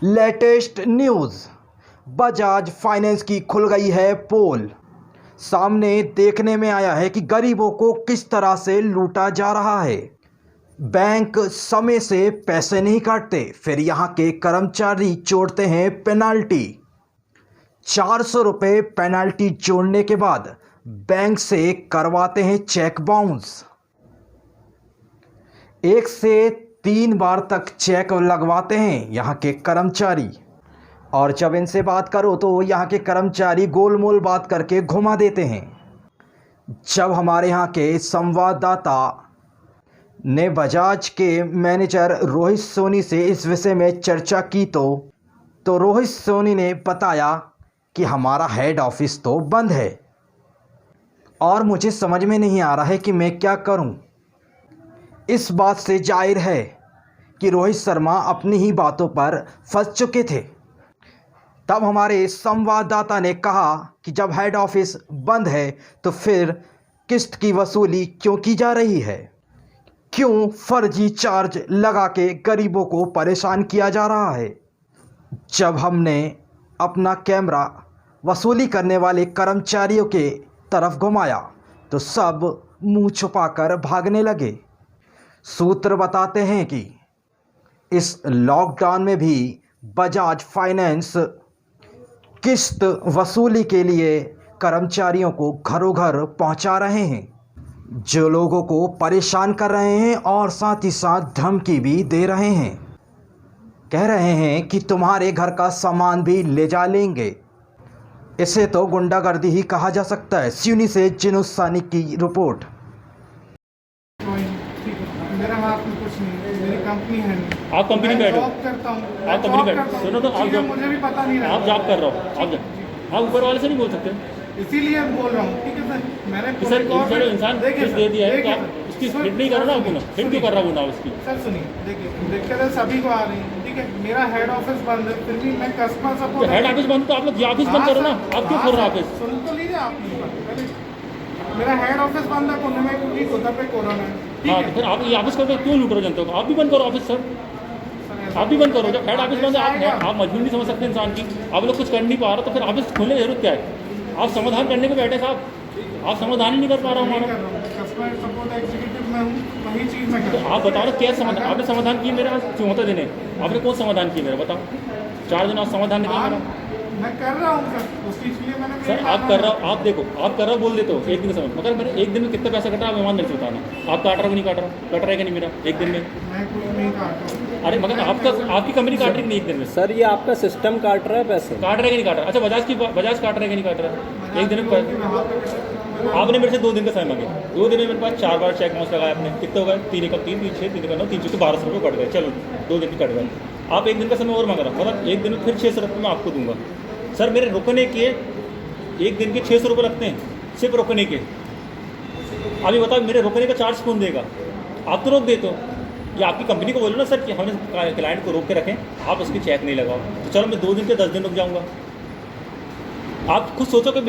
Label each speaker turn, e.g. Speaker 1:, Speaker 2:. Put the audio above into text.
Speaker 1: Latest news. Bajaj finance की खुल गई है पोल। सामने देखने में आया है कि गरीबों को किस तरह से लूटा जा रहा है। बैंक समय से पैसे नहीं काटते, फिर यहाँ के कर्मचारी जोड़ते हैं पेनाल्टी। 400 रुपये पेनाल्टी जोड़ने के बाद बैंक से करवाते हैं चेक बाउंस। 1 से 3 बार तक चेक लगवाते हैं यहाँ के कर्मचारी। और जब इनसे बात करो तो यहाँ के कर्मचारी गोलमोल बात करके घुमा देते हैं। जब हमारे यहाँ के संवाददाता ने बजाज के मैनेजर रोहित सोनी से इस विषय में चर्चा की तो रोहित सोनी ने बताया कि हमारा हेड ऑफिस तो बंद है और मुझे समझ में नहीं आ रहा है कि मैं क्या करूं। इस बात से जाहिर है कि रोहित शर्मा अपनी ही बातों पर फंस चुके थे। तब हमारे संवाददाता ने कहा कि जब हेड ऑफिस बंद है तो फिर किस्त की वसूली क्यों की जा रही है, क्यों फर्जी चार्ज लगा के गरीबों को परेशान किया जा रहा है। जब हमने अपना कैमरा वसूली करने वाले कर्मचारियों के तरफ घुमाया तो सब मुंह छुपाकर भागने लगे। सूत्र बताते हैं कि इस लॉकडाउन में भी बजाज फाइनेंस किस्त वसूली के लिए कर्मचारियों को घरों घर पहुंचा रहे हैं, जो लोगों को परेशान कर रहे हैं और साथ ही साथ धमकी भी दे रहे हैं। कह रहे हैं कि तुम्हारे घर का सामान भी ले जा लेंगे। इसे तो गुंडागर्दी ही कहा जा सकता है। सिवनी से जिनुस सानी की रिपोर्ट।
Speaker 2: मेरा हाथ में कुछ नहीं, मेरी कंपनी है नहीं।
Speaker 3: आप कंपनी बैठो,
Speaker 2: जॉब करता हूँ,
Speaker 3: आप कंपनी बैठो, सुनो तो आप जॉब,
Speaker 2: मुझे भी पता नहीं
Speaker 3: आप जॉब कर रहे हो, आप ऊपर वाले से नहीं बोल सकते,
Speaker 2: इसीलिए बोल रहा हूँ। ठीक है सर, मैंने
Speaker 3: सर इंसान किस दे दिया है तो आप उसकी फिट नहीं कर रहा ना, फिट क्यों कर रहा हूँ ना उसकी।
Speaker 2: सर सुनिए, देखिए देखते रहे सभी को आ रही है। ठीक है, मेरा हेड ऑफिस बंद है, फिर भी मैं कस्टमर सपोर्ट।
Speaker 3: हेड ऑफिस बंद तो आप लोग ऑफिस बंद करो ना, आप क्यों खोल रहे ऑफिस।
Speaker 2: सुन तो लीजिए आप, मेरा हेड ऑफिस बंद है पुणे में क्योंकि उधर पे कोरोना है।
Speaker 3: हाँ तो फिर आप ये ऑफिस करके क्यों लूट रहे हो जनता को। आप भी बंद करो ऑफिस सर, आप भी बंद करो। जब हेड ऑफिस बंद है, आप मजबूरी नहीं समझ सकते इंसान की। आप लोग कुछ कर नहीं पा रहे तो फिर ऑफिस खोलने की जरूरत क्या है। आप समाधान करने को बैठे साहब, आप समाधान ही नहीं कर पा रहा हूँ हमारा।
Speaker 2: कस्टमर सपोर्ट एग्जीक्यूटिव में हूँ, वही चीज़ मैं
Speaker 3: तो आप बताओ ना क्या समाधान आपने समाधान किया मेरे पास 74 दिन है, आपने कौन समाधान किया मेरा बताओ। 4 दिन आप समाधान नहीं किया मेरा।
Speaker 2: मैं कर रहा हूँ सर, उस चीज़ के लिए मैंने
Speaker 3: सर आप कर रहा हो, आप देखो आप कर रहा हो बोल देते हो एक दिन समझ, मगर मैंने एक दिन में कितना पैसा कटा आप मेहमान नहीं बताना। आप काट रहा हो नहीं काट रहा, कट रहा है कि नहीं मेरा एक दिन में।
Speaker 2: मैं कुछ नहीं काट रहा हूँ।
Speaker 3: अरे मगर आपकी कंपनी काट रही नहीं एक दिन में।
Speaker 4: सर ये आपका सिस्टम काट रहा है पैसे,
Speaker 3: काट रहा है कि नहीं काट रहा। अच्छा बजाज काट रहा है कि नहीं काट रहा एक दिन में। आपने मेरे से 2 दिन का समय मांगे, 2 दिन में मेरे पास 4 बार चेक बाउंस लगाया आपने। कितने हो गए, 3 का 3, 3 6, 3 का 9, 3 तो 1200 रुपये कट गए। चलो 2 दिन की कट गए। आप एक दिन का समय और मांग रहा, मतलब एक दिन में फिर 600 रुपये मैं आपको दूंगा। सर मेरे रुकने के एक दिन के 600 रुपये लगते हैं सिर्फ रुकने के। अभी बताओ मेरे रुकने का चार्ज कौन देगा। आप तो रोक देते हो, या आपकी कंपनी को बोलो ना सर कि हमें क्लाइंट को रोक के रखें, आप उसकी चेक नहीं लगाओ तो चलो मैं 2 दिन के 10 दिन रुक जाऊँगा। आप खुद सोचो कि